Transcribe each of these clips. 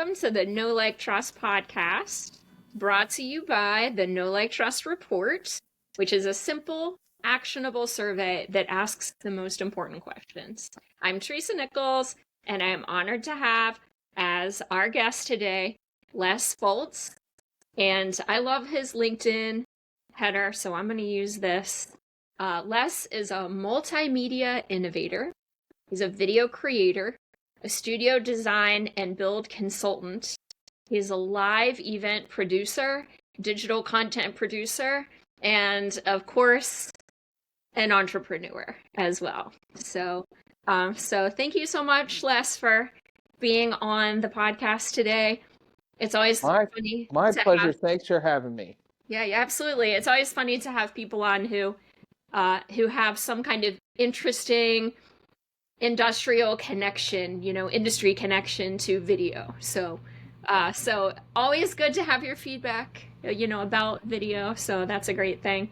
welcome to the Know Like Trust podcast, brought to you by the Know Like Trust report, which is a simple, actionable survey that asks the most important questions. I'm Teresa Nichols, and I am honored to have as our guest today Les Foltz. And I love his LinkedIn header, so I'm going to use this. Les is a multimedia innovator. He's a video creator, a studio design and build consultant. He's a live event producer, digital content producer, and of course, an entrepreneur as well. So thank you so much, Les, for being on the podcast today. It's always funny My to pleasure. have. Thanks for having me. Yeah, absolutely. It's always funny to have people on who have some kind of interesting industrial connection, industry connection to video. So always good to have your feedback, about video. So that's a great thing.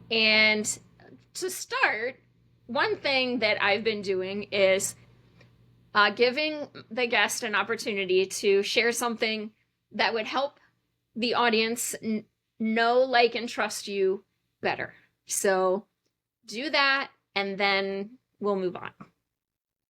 And to start, one thing that I've been doing is giving the guest an opportunity to share something that would help the audience know, like, and trust you better. So do that, and then we'll move on.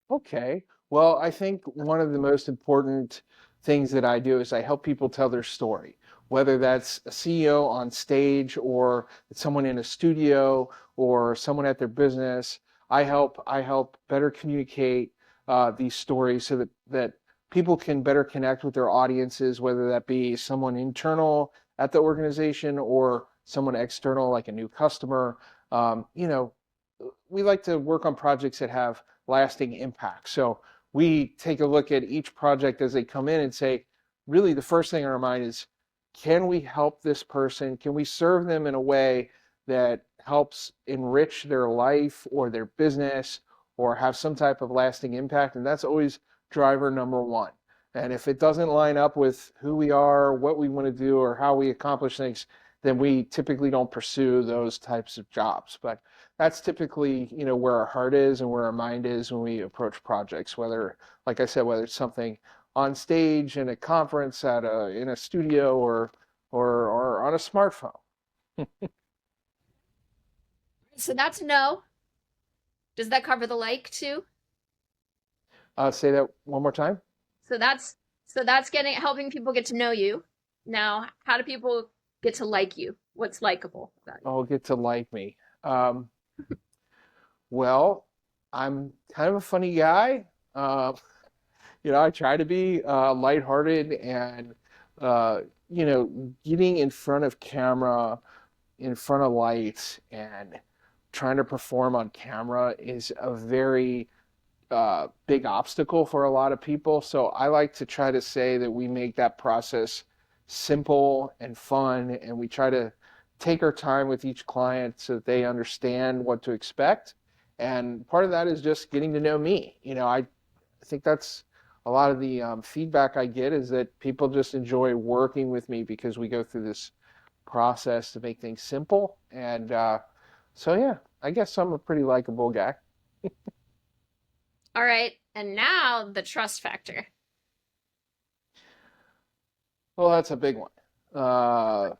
Okay. Well, I think one of the most important things that I do is I help people tell their story, whether that's a CEO on stage or someone in a studio or someone at their business. I help better communicate these stories so that people can better connect with their audiences, whether that be someone internal at the organization or someone external, like a new customer. We like to work on projects that have lasting impact. So we take a look at each project as they come in and say, really, the first thing on our mind is, can we help this person? Can we serve them in a way that helps enrich their life or their business or have some type of lasting impact? And that's always driver number one. And if it doesn't line up with who we are, what we want to do, or how we accomplish things, then we typically don't pursue those types of jobs. But that's typically, where our heart is and where our mind is when we approach projects, whether, like I said, whether it's something on stage in a conference in a studio or on a smartphone. So that's no. Does that cover the like too? Say that one more time. So that's helping people get to know you. Now, how do people get to like you? What's likable about you? Oh, get to like me. Well, I'm kind of a funny guy. I try to be lighthearted and, getting in front of camera, in front of lights, and trying to perform on camera is a very big obstacle for a lot of people. So I like to try to say that we make that process simple and fun, and we try to take our time with each client so that they understand what to expect. And part of that is just getting to know me. I think that's a lot of the feedback I get is that people just enjoy working with me because we go through this process to make things simple. And so, yeah, I guess I'm a pretty likable guy. All right, and now the trust factor. Well, that's a big one. Uh,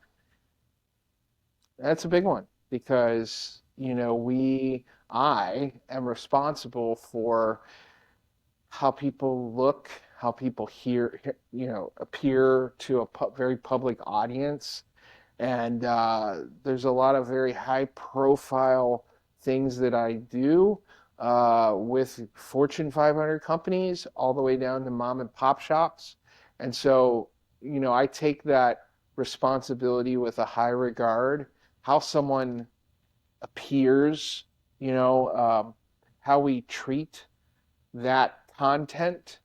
that's a big one because, I am responsible for how people look, how people appear to a very public audience. And there's a lot of very high profile things that I do with Fortune 500 companies all the way down to mom and pop shops. And so, I take that responsibility with a high regard. How someone appears, how we treat that content.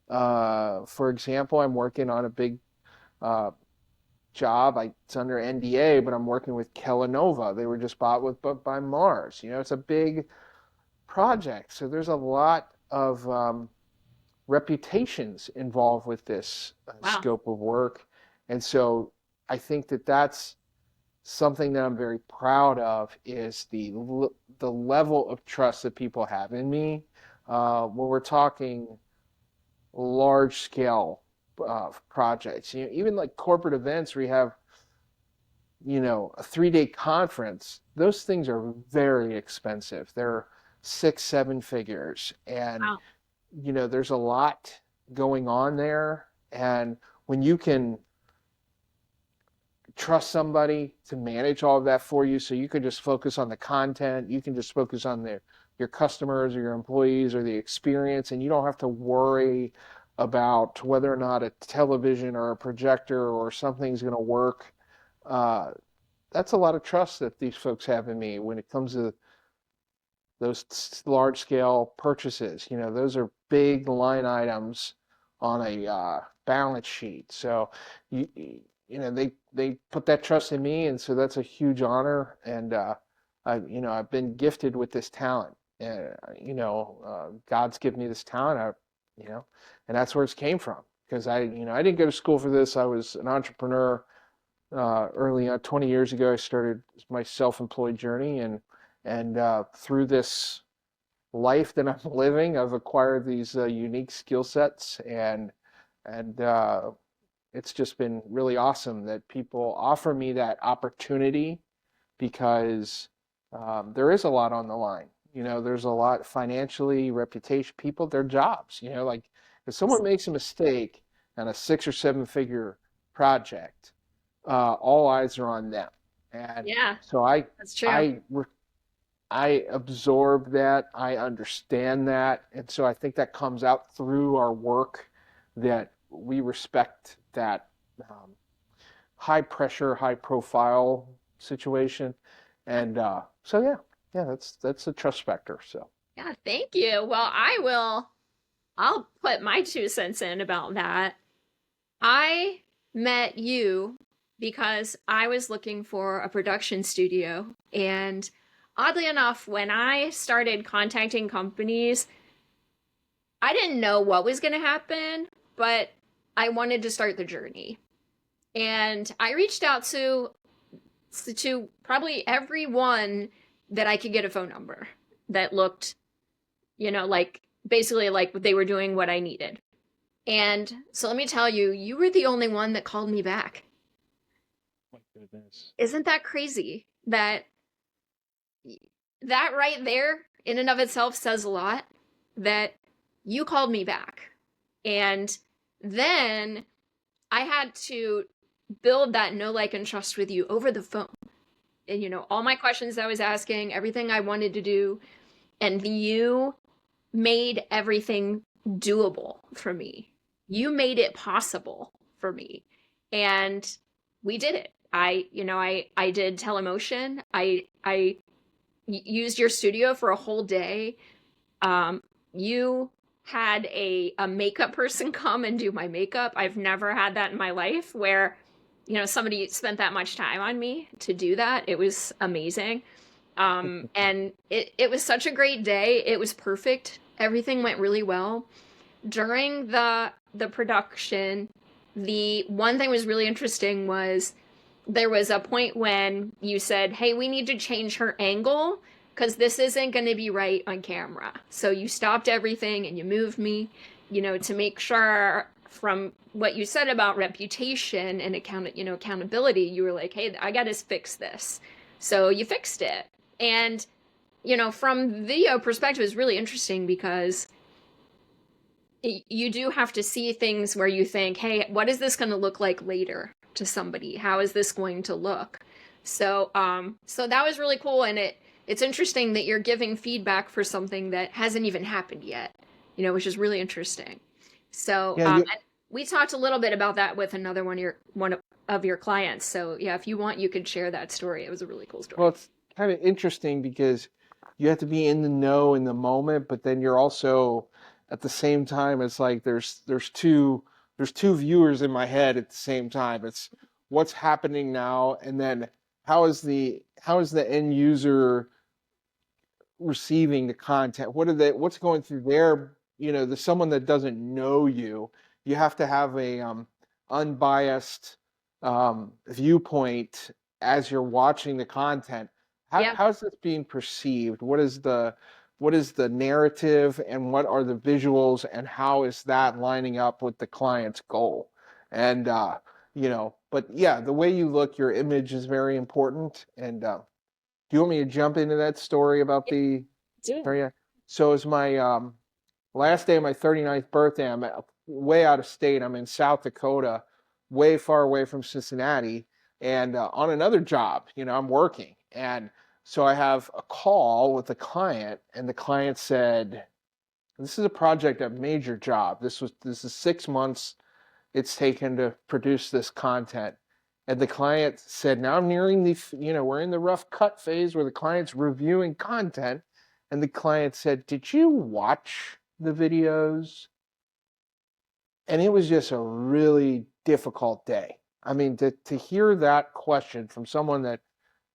For example, I'm working on a big uh, job. It's under NDA, but I'm working with Kellanova. They were just by Mars. It's a big project. So there's a lot of reputations involved with this Wow. scope of work. And so I think that that's something that I'm very proud of is the level of trust that people have in me. When we're talking large scale projects. Even like corporate events where you have, a 3-day conference, those things are very expensive. They're 6, 7 figures. And, Wow. there's a lot going on there. And when you can trust somebody to manage all of that for you, so you can just focus on the content, you can just focus on your customers or your employees or the experience, and you don't have to worry about whether or not a television or a projector or something's going to work. Uh, that's a lot of trust that these folks have in me when it comes to those large scale purchases. Those are big line items on a balance sheet. So they put that trust in me, and so that's a huge honor. And I've been gifted with this talent. God's given me this talent. And that's where it came from. Because I didn't go to school for this. I was an entrepreneur early on. 20 years ago, I started my self-employed journey, and through this life that I'm living, I've acquired these unique skill sets, and it's just been really awesome that people offer me that opportunity because there is a lot on the line. There's a lot financially, reputation, people, their jobs. Like if someone makes a mistake on a 6 or 7 figure project, all eyes are on them. And Yeah, so I that's true. I I absorb that, I understand that, and so I think that comes out through our work that we respect that um, high pressure, high profile situation, and so yeah, that's a trust factor. So Yeah, thank you. Well, I'll put my 2 cents in about that. I met you because I was looking for a production studio. And oddly enough, when I started contacting companies, I didn't know what was going to happen, but I wanted to start the journey. And I reached out to probably everyone that I could get a phone number that looked, like basically like they were doing what I needed. And so let me tell you, you were the only one that called me back. my goodness. Isn't that crazy? That right there in and of itself says a lot that you called me back. And then I had to build that know, like, and trust with you over the phone. And all my questions I was asking, everything I wanted to do, and you made everything doable for me. You made it possible for me. And we did it. I did telemotion. I used your studio for a whole day. You had a makeup person come and do my makeup. I've never had that in my life where, somebody spent that much time on me to do that. It was amazing. And it was such a great day. It was perfect. Everything went really well. During the production, the one thing was really interesting was there was a point when you said, "Hey, we need to change her angle because this isn't going to be right on camera." So you stopped everything and you moved me, to make sure from what you said about reputation and accountability, you were like, "Hey, I got to fix this." So you fixed it. And from video perspective is really interesting because you do have to see things where you think, hey, what is this going to look like later to somebody? How is this going to look? So that was really cool, and it's interesting that you're giving feedback for something that hasn't even happened yet, which is really interesting. So yeah, and we talked a little bit about that with another one of your clients. So yeah, if you want, you could share that story. It was a really cool well, story. it's kind of interesting because you have to be in the know in the moment, but then you're also at the same time, it's like there's two viewers in my head at the same time. It's what's happening now, and then how is the end user receiving the content? What's going through their, the someone that doesn't know you. You have to have a unbiased viewpoint as you're watching the content. How, Yeah. how's this being perceived? What is the what is the narrative and what are the visuals and how is that lining up with the client's goal? And, but yeah, the way you look, your image is very important. And do you want me to jump into that story about the, Do it. yeah. So it's my last day of my 39th birthday. I'm way out of state. I'm in South Dakota, way far away from Cincinnati, and on another job. I'm working. And so I have a call with a client, and the client said, "This is a project, a major job. This is 6 months it's taken to produce this content." And the client said, "Now I'm nearing we're in the rough cut phase where the client's reviewing content." And the client said, "Did you watch the videos?" And it was just a really difficult day. I mean, to hear that question from someone that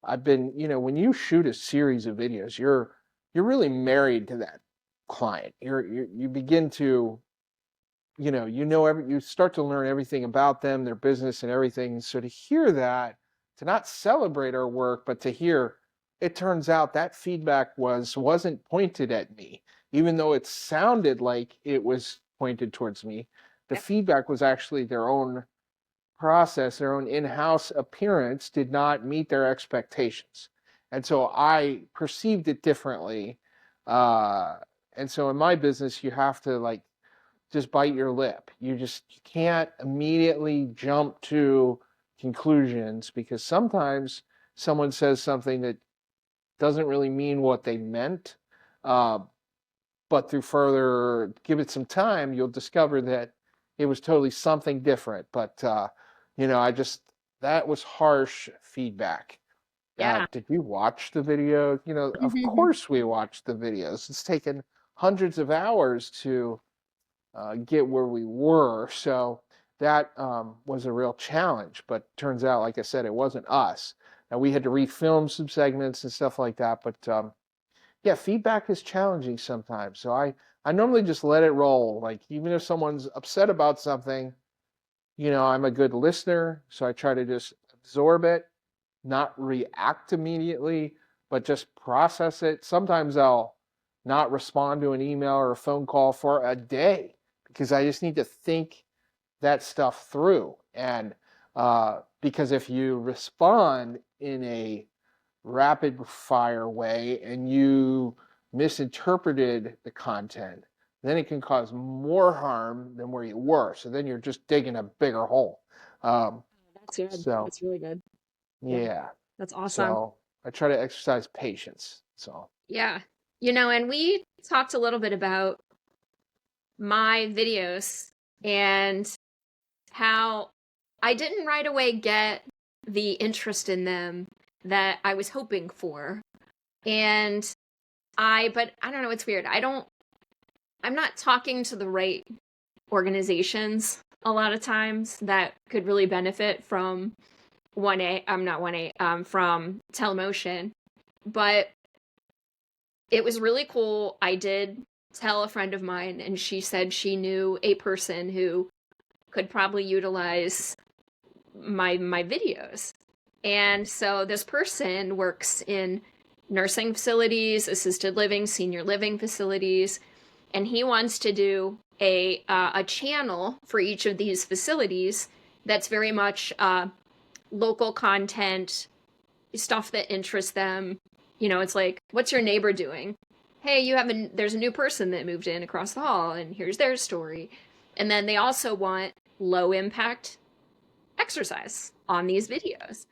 I've been, when you shoot a series of videos, you're really married to that client. You begin to, you start to learn everything about them, their business and everything. So to hear that, to not celebrate our work, but to hear, it turns out that feedback wasn't pointed at me, even though it sounded like it was pointed towards me. The feedback was actually their own process, their own in-house appearance did not meet their expectations. And so I perceived it differently. And so in my business, you have to just bite your lip. You can't immediately jump to conclusions because sometimes someone says something that doesn't really mean what they meant. But through further, give it some time, you'll discover that it was totally something different. But, that was harsh feedback. Yeah. Did you watch the video? Of course we watched the videos. It's taken hundreds of hours to get where we were. So that was a real challenge. But turns out, like I said, it wasn't us. Now we had to refilm some segments and stuff like that. But yeah, feedback is challenging sometimes. So I normally just let it roll. Like even if someone's upset about something, I'm a good listener. So I try to just absorb it, not react immediately, but just process it. Sometimes I'll not respond to an email or a phone call for a day because I just need to think that stuff through. And because if you respond in a rapid fire way and you misinterpreted the content, then it can cause more harm than where you were. So then you're just digging a bigger hole. That's good. So That's really good. yeah. That's awesome. So I try to exercise patience. So Yeah. And we talked a little bit about my videos and how I didn't right away get the interest in them that I was hoping for. And but I don't know, it's weird. I'm not talking to the right organizations a lot of times that could really benefit from from Telemotion. But it was really cool. I did tell a friend of mine, and she said she knew a person who could probably utilize my videos. And so this person works in nursing facilities, assisted living, senior living facilities, and he wants to do a channel for each of these facilities that's very much local content, stuff that interests them. It's like, what's your neighbor doing? Hey, there's a new person that moved in across the hall, and here's their story. And then they also want low impact exercise on these videos.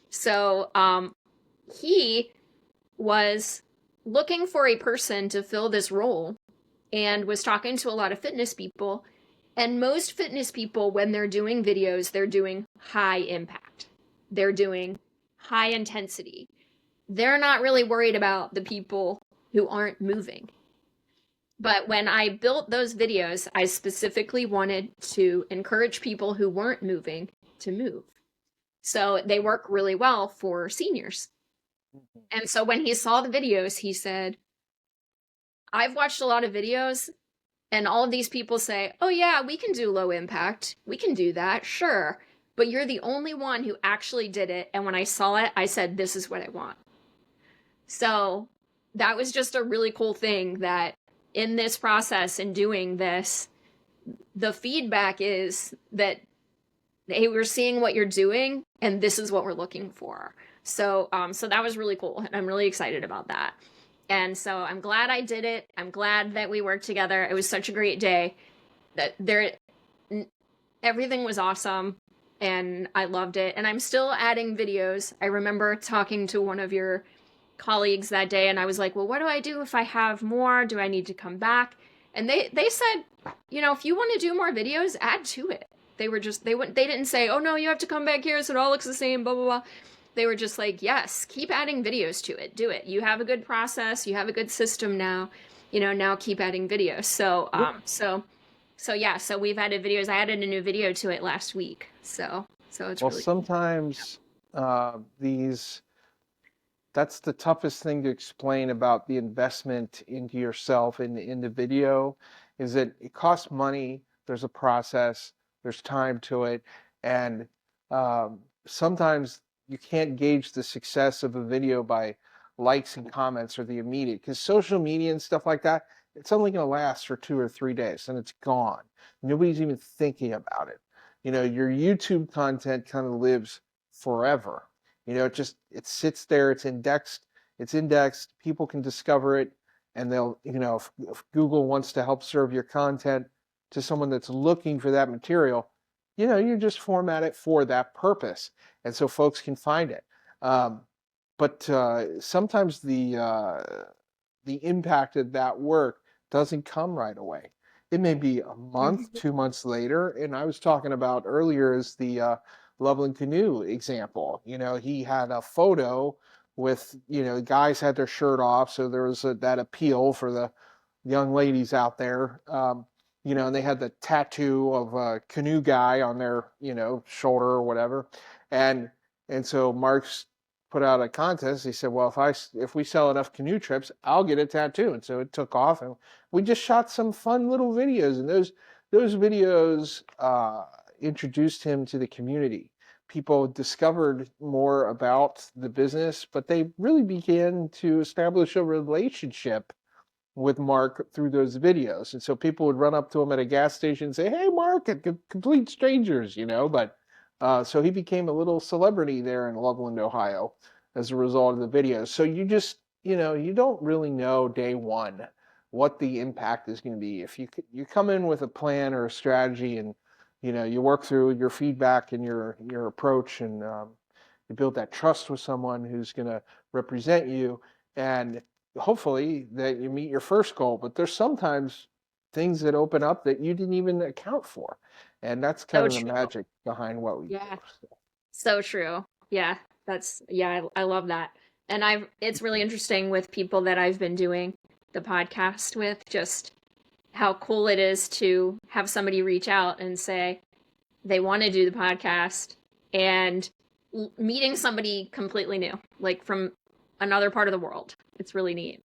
So he was looking for a person to fill this role and was talking to a lot of fitness people. And most fitness people, when they're doing videos, they're doing high impact. They're doing high intensity. They're not really worried about the people who aren't moving. But when I built those videos, I specifically wanted to encourage people who weren't moving to move. So they work really well for seniors. And so when he saw the videos, he said, I've watched a lot of videos, and all of these people say, oh yeah, we can do low impact. We can do that, sure. But you're the only one who actually did it. And when I saw it, I said, this is what I want. So that was just a really cool thing that in this process and doing this, the feedback is that, hey, we're seeing what you're doing and this is what we're looking for. So so that was really cool, and I'm really excited about that. And so I'm glad I did it. I'm glad that we worked together. It was such a great day. That there everything was awesome and I loved it. And I'm still adding videos. I remember talking to one of your colleagues that day and I was like, well, what do I do if I have more? Do I need to come back? And they said, you know, if you want to do more videos, add to it. They were just, they didn't say, oh no, you have to come back here so it all looks the same, blah, blah, blah. They were just like, yes, keep adding videos to it. Do it. You have a good process. You have a good system now. You know, now keep adding videos. So, so yeah, so we've added videos. I added a new video to it last week. So it's Well, really sometimes these that's the toughest thing to explain about the investment into yourself in the video is that it costs money. There's a process, there's time to it, and sometimes you can't gauge the success of a video by likes and comments or the immediate, because social media and stuff like that, it's only going to last for 2 or 3 days and it's gone. Nobody's even thinking about it. You know, your YouTube content kind of lives forever. You know, it sits there, it's indexed, people can discover it, and they'll, you know, if Google wants to help serve your content to someone that's looking for that material, you know, you just format it for that purpose. And so folks can find it. But sometimes the impact of that work doesn't come right away. It may be a month, 2 months later. And I was talking about earlier is the Loveland Canoe example. You know, he had a photo with, you know, guys had their shirt off, so there was that appeal for the young ladies out there. You know, and they had the tattoo of a canoe guy on their, you know, shoulder or whatever. And so Mark's put out a contest. He said, well, if we sell enough canoe trips, I'll get a tattoo. And so it took off, and we just shot some fun little videos, and those videos introduced him to the community. People discovered more about the business, but they really began to establish a relationship with Mark through those videos. And so people would run up to him at a gas station and say, hey, Mark, complete strangers, you know. But so he became a little celebrity there in Loveland, Ohio, as a result of the videos. So you just, you know, you don't really know day one what the impact is going to be. If you come in with a plan or a strategy, and you know, you work through your feedback and your approach, and you build that trust with someone who's going to represent you, and hopefully that you meet your first goal. But there's sometimes things that open up that you didn't even account for, and that's kind so of the true. magic behind what we Yeah, do. So, so true. Yeah, I love that. And it's really interesting with people that I've been doing the podcast with, just how cool it is to have somebody reach out and say they want to do the podcast, and meeting somebody completely new, like from another part of the world. It's really neat.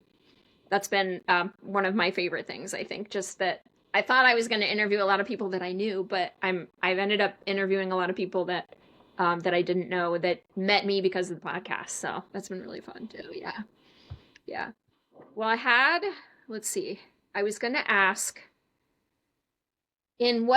That's been one of my favorite things, I think. Just that I thought I was going to interview a lot of people that I knew, but I've ended up interviewing a lot of people that that I didn't know that met me because of the podcast. So that's been really fun too. Yeah, yeah. Well, let's see. I was going to ask, in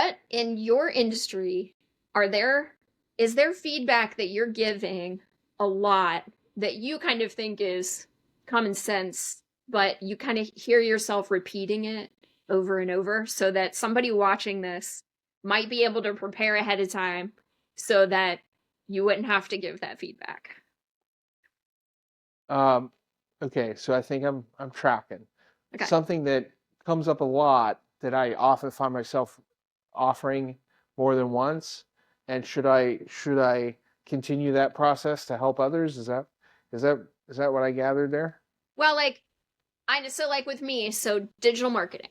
your industry, are there is there feedback that you're giving a lot that you kind of think is common sense, but you kind of hear yourself repeating it over and over, so that somebody watching this might be able to prepare ahead of time so that you wouldn't have to give that feedback? um, okay, so I think I'm tracking. Okay. Something that comes up a lot that I often find myself offering more than once, and should I continue that process to help others? Is that what I gathered there? Well, like so like with me, so digital marketing.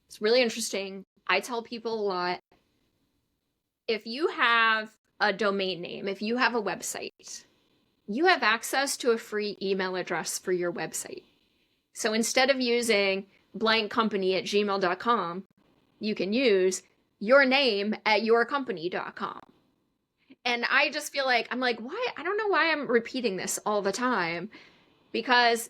It's really interesting. I tell people a lot, if you have a domain name, if you have a website, you have access to a free email address for your website. So instead of using blankcompany@gmail.com, you can use your name at yourcompany.com. And I just feel like, I'm like, why? I don't know why I'm repeating this all the time, because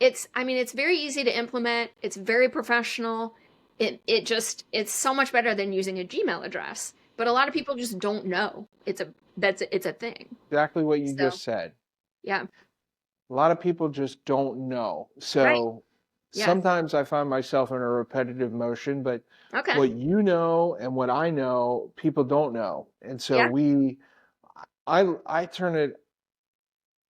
I mean, it's very easy to implement. It's very professional. It's so much better than using a Gmail address. But a lot of people just don't know. It's a thing. Exactly what you So, just said. yeah. A lot of people just don't know. Right. So Yeah. sometimes I find myself in a repetitive motion, but Okay. what you know and what I know, people don't know. And so Yeah. I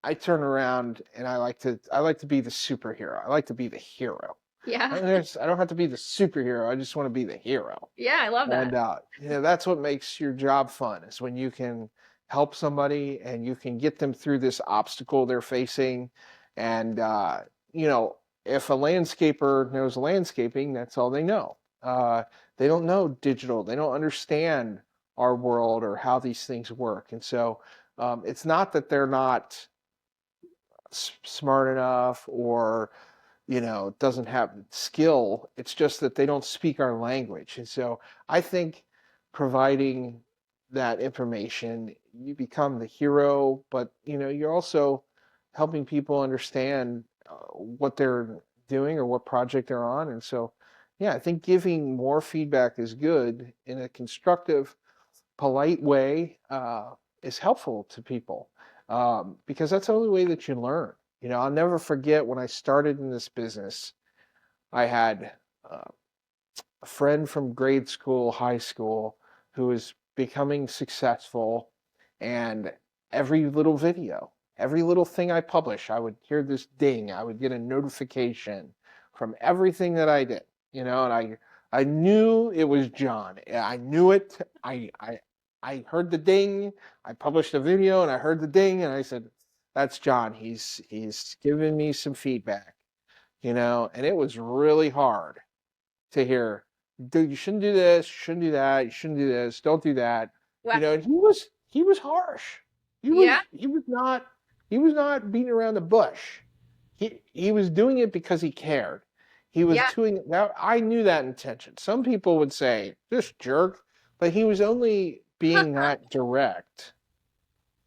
I turn around and I like to be the superhero. I like to be the hero. Yeah. I don't have to be the superhero. I just want to be the hero. Yeah, I love And that. that's what makes your job fun is when you can help somebody and you can get them through this obstacle they're facing. And you know, if a landscaper knows landscaping, that's all they know. They don't know digital. They don't understand our world or how these things work. And so it's not that they're not smart enough or doesn't have skill. It's just that they don't speak our language. And so I think providing that information, you become the hero, but you're also helping people understand what they're doing or what project they're on. And so, yeah, I think giving more feedback is good in a constructive, polite way is helpful to people because that's the only way that you learn. I'll never forget when I started in this business, I had uh, a friend from grade school, high school, who was becoming successful, and every little video, every little thing I publish, I would hear this ding, I would get a notification from everything that I did, and I knew it was John. I knew it. I heard the ding. I published a video and I heard the ding and I said, "That's John. He's giving me some feedback." And it was really hard to hear, dude, you shouldn't do this, you shouldn't do that, you shouldn't do this, don't do that. Well, And he was harsh. He yeah. was he was not beating around the bush. He was doing it because he cared. He was Yeah. doing that. I knew that intention. Some people would say, this jerk, but he was only being that direct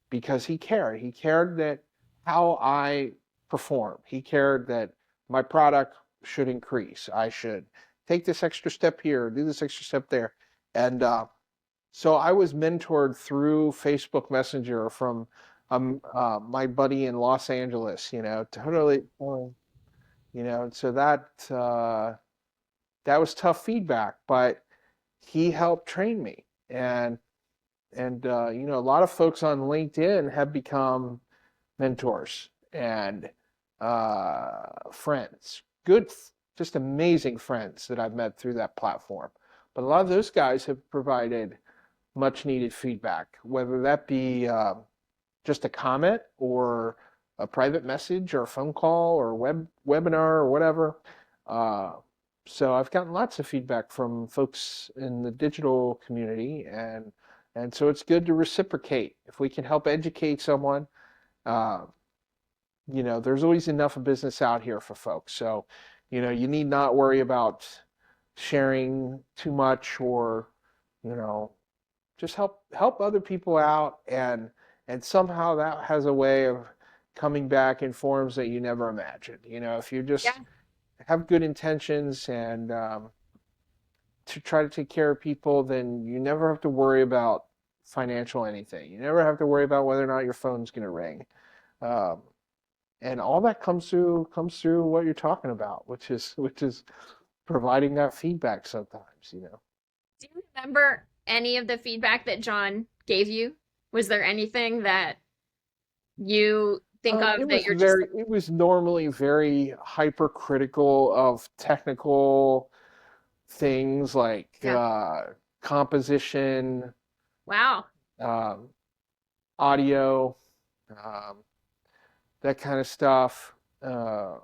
because he cared. He cared that how I perform. He cared that my product should increase. I should take this extra step here, do this extra step there. And so I was mentored through Facebook Messenger from my buddy in Los Angeles, totally, so that was tough feedback, but he helped train me. And a lot of folks on LinkedIn have become mentors and friends. Good, just amazing friends that I've met through that platform. But a lot of those guys have provided much needed feedback, whether that be just a comment or a private message or a phone call or webinar or whatever. Uh, so I've gotten lots of feedback from folks in the digital community, and so it's good to reciprocate. If we can help educate someone, uh, there's always enough of business out here for folks. So, you need not worry about sharing too much or, you know, just help other people out and somehow that has a way of coming back in forms that you never imagined. If you Yeah. just have good intentions and to try to take care of people, then you never have to worry about financial anything. You never have to worry about whether or not your phone's going to ring. Um, and all that comes through what you're talking about, which is providing that feedback sometimes. Do you remember any of the feedback that John gave you? Was there anything that you think of that you're just like, It was normally very hypercritical of technical things like yeah, composition, wow. um, audio, um, that kind of stuff. Uh,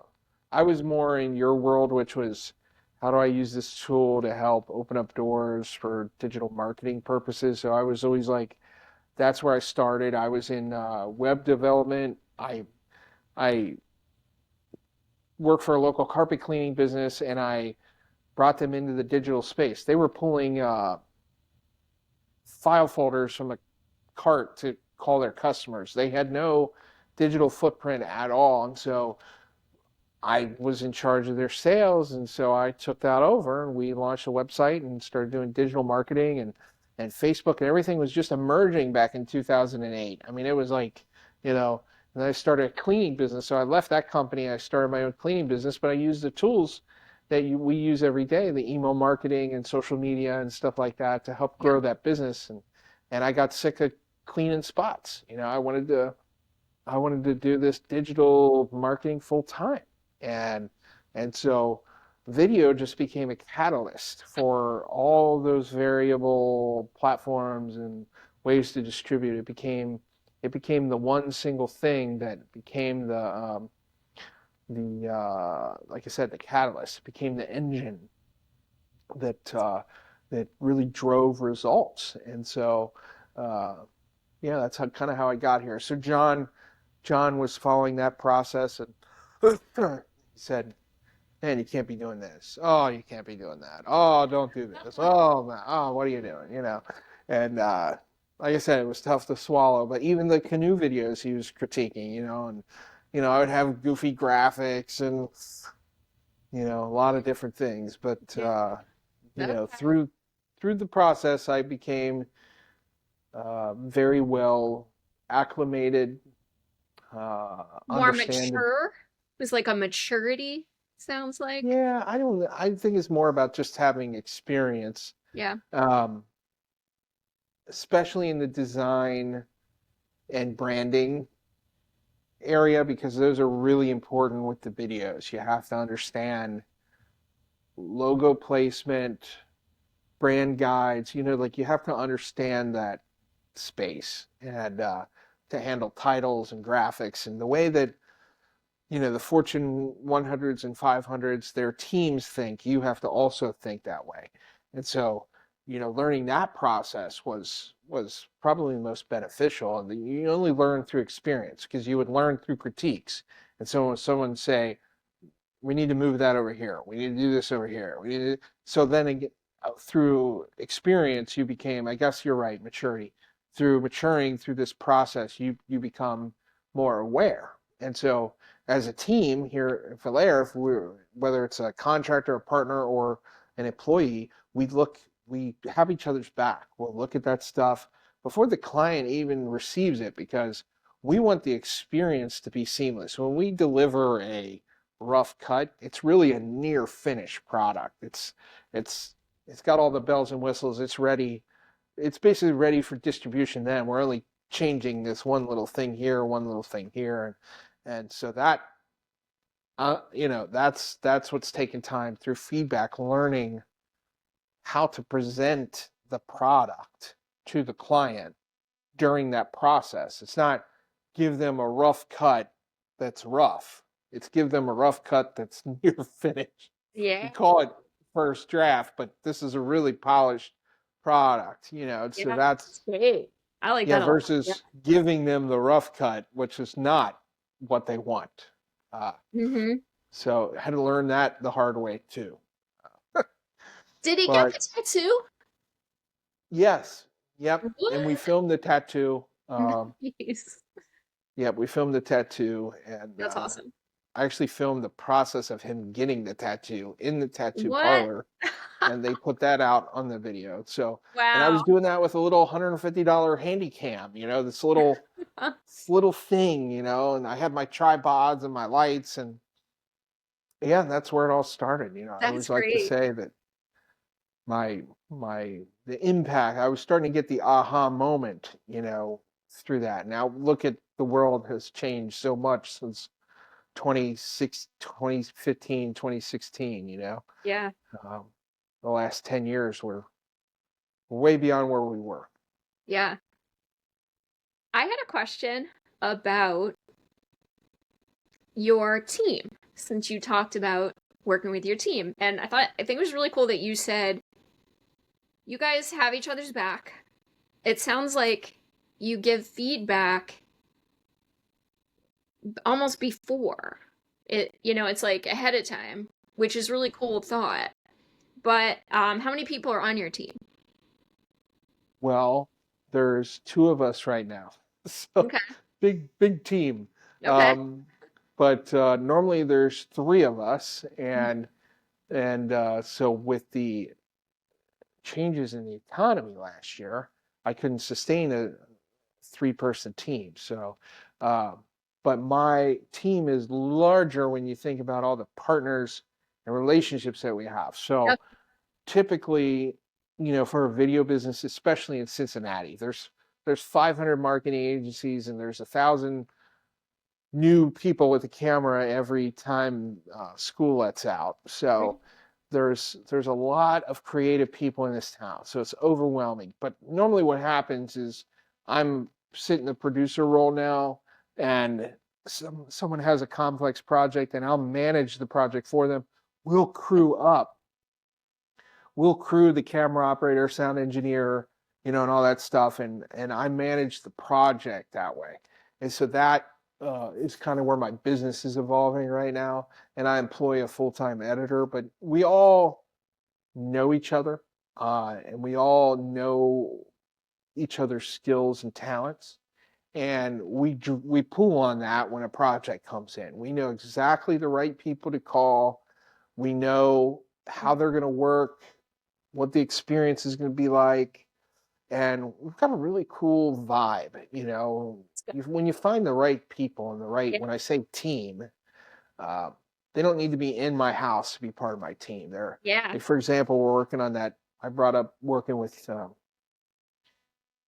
I was more in your world, which was how do I use this tool to help open up doors for digital marketing purposes. So I was always like, that's where I started. I was in web development. I worked for a local carpet cleaning business, and I brought them into the digital space. They were pulling file folders from a cart to call their customers. They had no digital footprint at all, and so I was in charge of their sales, and so I took that over, and we launched a website and started doing digital marketing and Facebook, and everything was just emerging back in 2008. I mean, it was like, you know, and I started a cleaning business. So I left that company. I started my own cleaning business, but I used the tools that we use every day, the email marketing and social media and stuff like that to help Yeah. grow that business. And I got sick of cleaning spots. You know, I wanted to do this digital marketing full time. And and so video just became a catalyst for all those variable platforms and ways to distribute. It became the one single thing that became the like I said, the catalyst. It became the engine that really drove results. And so uh, yeah, that's kind of how I got here. So John was following that process, and he said, "Man, you can't be doing this. Oh, you can't be doing that. Oh, don't do this. Oh, man. Oh, what are you doing?" And like I said, it was tough to swallow. But even the canoe videos he was critiquing, and I would have goofy graphics and a lot of different things. But Yeah. through the process, I became very well acclimated, More understand the. mature. It was like a maturity, sounds like. Yeah, I think it's more about just having experience, Yeah. um, especially in the design and branding area, because those are really important with the videos. You have to understand logo placement, brand guides, like you have to understand that space, and to handle titles and graphics and the way that the Fortune 100s and 500s, their teams think, you have to also think that way. And so, learning that process was probably the most beneficial. And you only learn through experience, because you would learn through critiques. And so when someone say, we need to move that over here, we need to do this over here, so then again, through experience, you became, I guess you're right, maturity. Through maturing through this process, you become more aware. And so as a team here at Valair, whether it's a contractor, a partner, or an employee, we have each other's back. We'll look at that stuff before the client even receives it, because we want the experience to be seamless. When we deliver a rough cut, it's really a near finished product. It's got all the bells and whistles. It's ready. It's basically ready for distribution. Then we're only changing this one little thing here, one little thing here, and so that's what's taken time through feedback, learning how to present the product to the client during that process. It's not give them a rough cut that's rough. It's give them a rough cut that's near finished. We Yeah. call it first draft, but this is a really polished product, so Yeah. that's, Great. I like yeah, that a lot. Yeah. versus giving them the rough cut, which is not what they want. Uh, Mm-hmm. so I had to learn that the hard way too. Did he get But the tattoo? yes, yep. And we What? filmed the tattoo. Nice. Yep, we filmed the tattoo, and That's awesome. I actually filmed the process of him getting the tattoo in the tattoo What? parlor, and they put that out on the video. So, and I was Wow. doing that with a little $150 handy cam, this little thing, and I had my tripods and my lights, and yeah, that's where it all started. I That's always like to great. say that the impact, I was starting to get the aha moment, through that. Now look at the world has changed so much since 2015, 2016, Yeah. um, the last 10 years were way beyond where we were. Yeah. I had a question about your team, since you talked about working with your team. And I think it was really cool that you said you guys have each other's back. It sounds like you give feedback almost before it's like ahead of time, which is really cool thought. But how many people are on your team? Well, there's two of us right now, so Okay. big team. Okay. Um, but normally there's three of us, and so with the changes in the economy last year, I couldn't sustain a three-person team. So, uh, but my team is larger when you think about all the partners and relationships that we have. So Yep. typically, for a video business, especially in Cincinnati, there's 500 marketing agencies and there's 1,000 new people with a camera every time school lets out. So there's a lot of creative people in this town. So it's overwhelming. But normally what happens is I'm sitting in the producer role now, and someone has a complex project and I'll manage the project for them. We'll crew up. We'll crew the camera operator, sound engineer, and all that stuff, and I manage the project that way. And so that is kind of where my business is evolving right now. And I employ a full-time editor, but we all know each other, and we all know each other's skills and talents. And we pull on that when a project comes in. We know exactly the right people to call. We know how they're going to work, what the experience is going to be like, and we've got a really cool vibe. When you find the right people and Yeah. when I say team, uh, they don't need to be in my house to be part of my team. Yeah. Like, for example, we're working on that. I brought up working with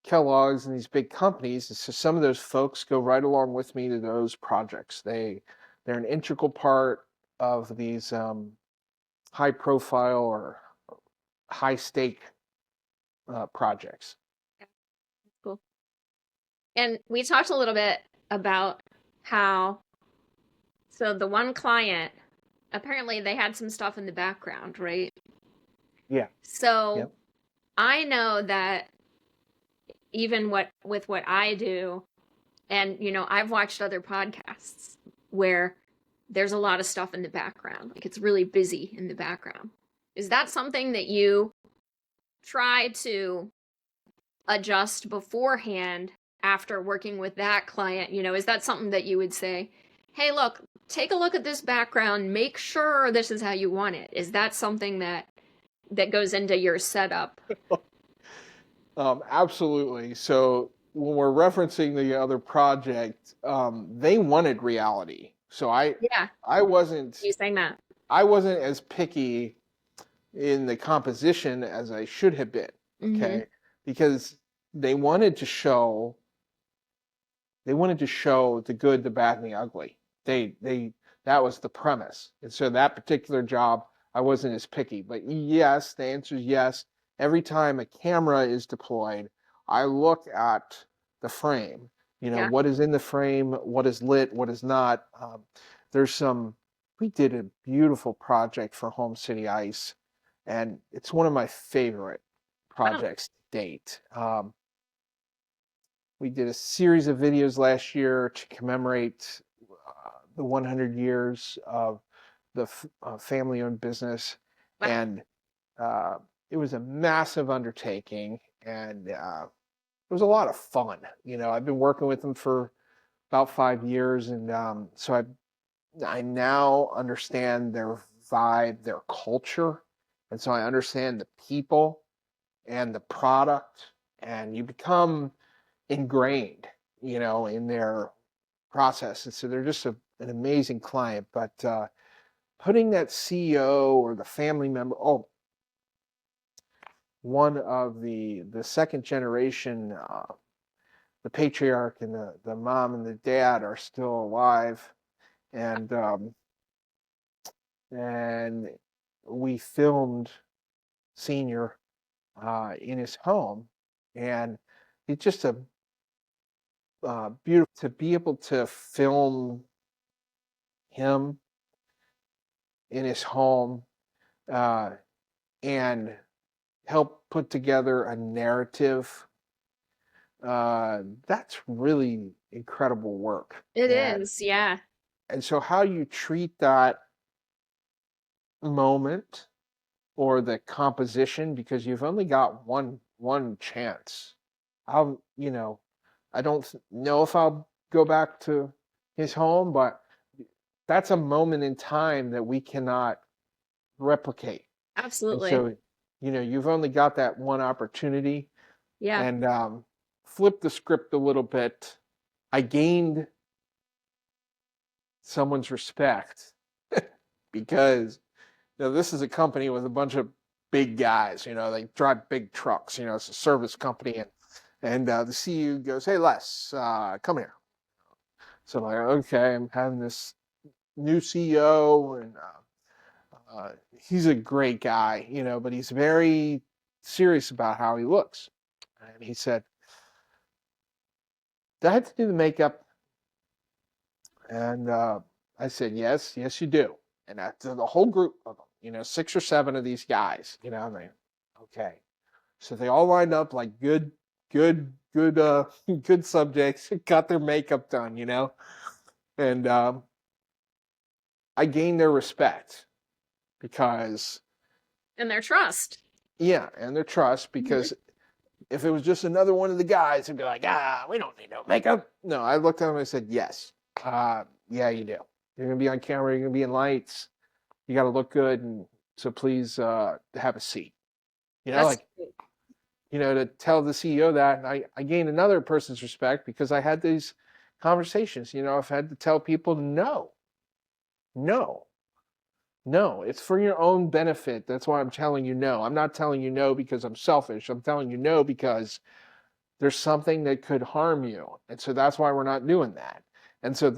Kellogg's and these big companies. And so some of those folks go right along with me to those projects. They're an integral part of these high profile or high stake projects. Cool. And we talked a little bit about how, so the one client, apparently they had some stuff in the background, right? Yeah. So Yep. I know that even with what I do, and I've watched other podcasts where there's a lot of stuff in the background, like it's really busy in the background. Is that something that you try to adjust beforehand after working with that client? Is that something that you would say, hey, look, take a look at this background, make sure this is how you want it? Is that something that goes into your setup? Absolutely. So when we're referencing the other project, they wanted reality. So Yeah, I wasn't you saying that. I wasn't as picky in the composition as I should have been. Mm-hmm. Okay, because they wanted to show they wanted to show the good, the bad, and the ugly. They That was the premise. And so that particular job, I wasn't as picky. But yes, the answer is yes. Every time a camera is deployed, I look at the frame. Yeah. What is in the frame, what is lit, what is not. There's some. We did a beautiful project for Home City Ice, and it's one of my favorite Wow. projects to date. We did a series of videos last year to commemorate the 100 years of the family-owned business, Wow. and it was a massive undertaking, and it was a lot of fun. I've been working with them for about 5 years, and so I now understand their vibe, their culture, and so I understand the people and the product, and you become ingrained, in their process. And so they're just an amazing client. But putting that CEO or the family member, one of the second generation, the patriarch and the mom and the dad are still alive, and and we filmed Senior in his home, and it's just a beautiful to be able to film him in his home, uh, and help put together a narrative. That's really incredible work. It And is, yeah. so how you treat that moment or the composition, because you've only got one chance. I'll, I don't know if I'll go back to his home, but that's a moment in time that we cannot replicate. And Absolutely. so, you've only got that one opportunity. Yeah. And flip the script a little bit. I gained someone's respect because this is a company with a bunch of big guys. They drive big trucks. It's a service company, and the CEO goes, "Hey, Les, come here." So I'm like, okay, I'm having this new CEO, and he's a great guy, but he's very serious about how he looks. And he said, "Do I have to do the makeup?" And I said, "Yes, yes, you do." And after the whole group of them, 6 or 7 of these guys, and they, okay. So they all lined up like good, good subjects, got their makeup done, and I gained their respect because, And their trust. yeah, and their trust because if it was just another one of the guys, they'd be like, we don't need no makeup. No, I looked at them and I said, yes, yeah, you do. You're going to be on camera. You're going to be in lights. You got to look good. And so please have a seat. That's To tell the CEO that, and I gained another person's respect because I had these conversations. I've had to tell people, no, no, no, it's for your own benefit. That's why I'm telling you no. I'm not telling you no because I'm selfish. I'm telling you no because there's something that could harm you. And so that's why we're not doing that. And so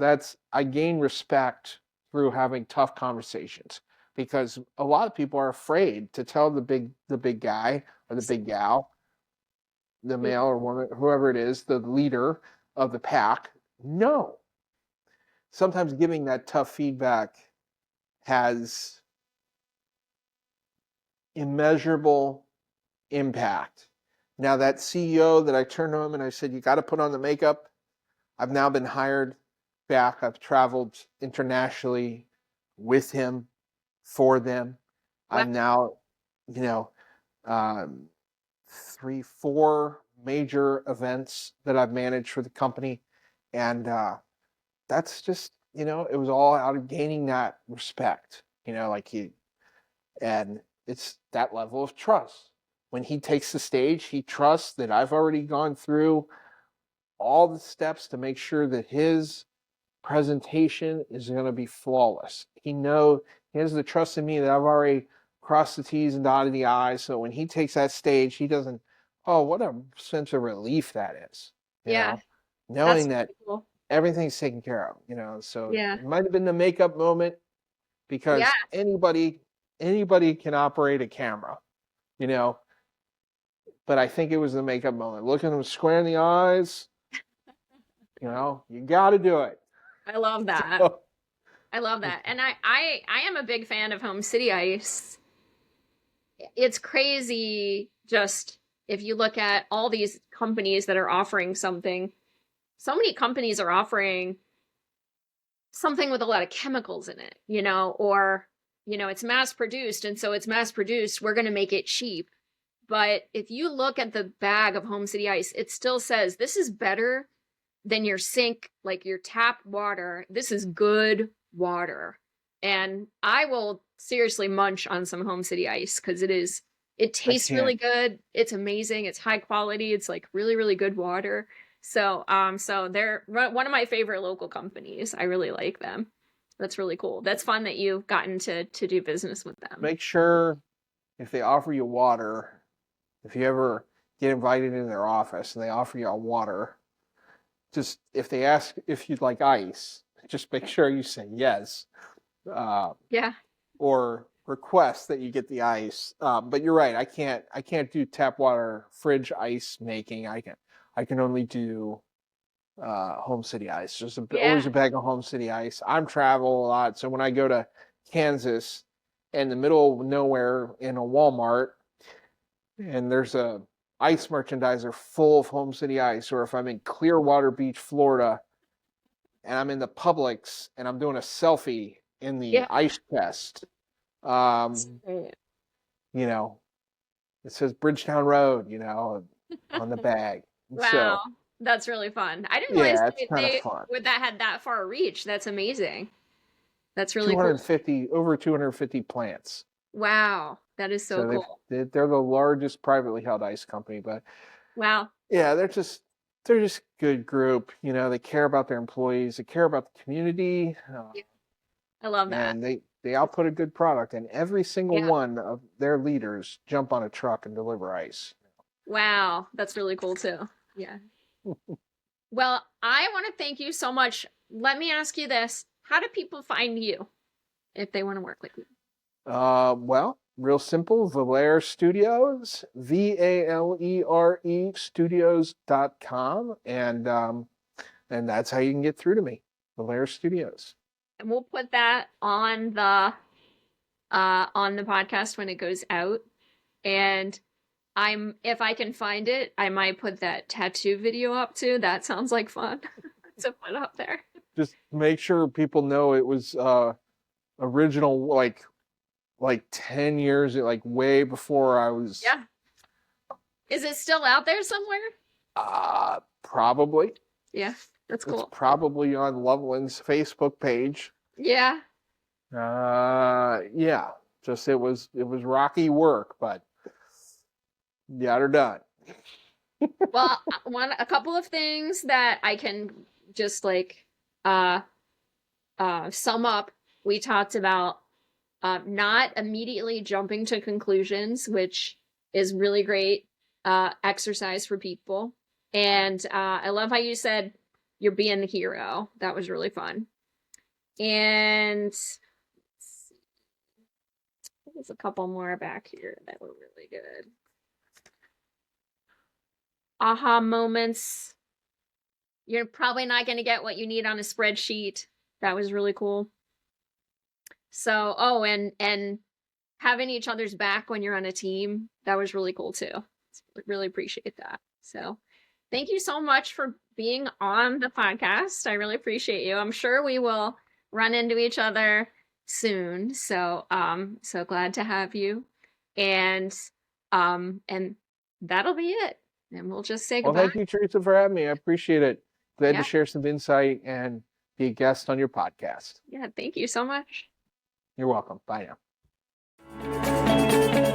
I gain respect through having tough conversations because a lot of people are afraid to tell the big guy or the big gal, the male or woman, whoever it is, the leader of the pack, no. Sometimes giving that tough feedback has immeasurable impact. Now that CEO that I turned to him and I said, "You got to put on the makeup." I've now been hired back. I've traveled internationally with him, for them. wow. I've now, 3, 4 major events that I've managed for the company. And that's just, it was all out of gaining that respect, and it's that level of trust. When he takes the stage, he trusts that I've already gone through all the steps to make sure that his presentation is going to be flawless. He has the trust in me that I've already crossed the T's and dotted the I's. So when he takes that stage, he doesn't, oh, what a sense of relief that is, Yeah. That's knowing that cool. everything's taken care of, so Yeah. it might have been the makeup moment Yeah. because anybody can operate a camera, you know, but I think it was the makeup moment. Looking them square in the eyes, you got to do it. I love that. So, I love that. And I am a big fan of Home City Ice. It's crazy just if you look at all these companies that are offering something. So many companies are offering something with a lot of chemicals in it, or it's mass produced and so it's mass produced, we're going to make it cheap. But if you look at the bag of Home City Ice, it still says this is better than your sink, like your tap water. This is good water. And I will seriously munch on some Home City Ice because it I tastes really can't. good. It's amazing. It's high quality. It's like really, really good water. So they're one of my favorite local companies. I really like them. That's really cool. That's fun that you've gotten to do business with them. Make sure if they offer you water, if you ever get invited in their office and they offer you a water, just if they ask if you'd like ice, just make sure you say yes, Yeah. or request that you get the ice. But you're right. I can't do tap water fridge ice making. I can only do Home City Ice. Just Yeah. always a bag of Home City Ice. I'm travel a lot, so when I go to Kansas, in the middle of nowhere in a Walmart, and there's a ice merchandiser full of Home City Ice, or if I'm in Clearwater Beach, Florida, and I'm in the Publix and I'm doing a selfie in the Yeah. ice chest, um, you know, it says Bridgetown Road, on the bag. Wow. So That's really fun. I didn't realize yeah, it's kind of they fun. would that had that far reach. That's amazing. That's really cool. Over 250 plants. Wow. That is so cool. They're the largest privately held ice company, but Wow. yeah, they're just good group. You know, they care about their employees, they care about the community, I love that. and they output a good product, and every single Yeah. one of their leaders jump on a truck and deliver ice. Wow. That's really cool too. Yeah. Well, I want to thank you so much. Let me ask you this. How do people find you if they want to work with you? Well, real simple, Valere Studios, VALERE Studios.com, and that's how you can get through to me, Valere Studios. And we'll put that on the podcast when it goes out. And if I can find it, I might put that tattoo video up too. That sounds like fun to put up there. Just make sure people know it was original, like 10 years, like way before I was. Yeah. Is it still out there somewhere? Probably. Yeah, that's cool. It's probably on Loveland's Facebook page. Yeah. Yeah. Just it was rocky work, but got her done. Well, a couple of things that I can just like sum up. We talked about not immediately jumping to conclusions, which is really great exercise for people. And I love how you said you're being the hero. That was really fun. And there's a couple more back here that were really good. Aha moments. You're probably not going to get what you need on a spreadsheet. That was really cool. So, and having each other's back when you're on a team, that was really cool too. Really appreciate that. So thank you so much for being on the podcast. I really appreciate you. I'm sure we will run into each other soon. So, so glad to have you. And that'll be it. And we'll just say goodbye. Well, thank you, Teresa, for having me. I appreciate it. Glad to share some insight and be a guest on your podcast. Yeah, thank you so much. You're welcome. Bye now.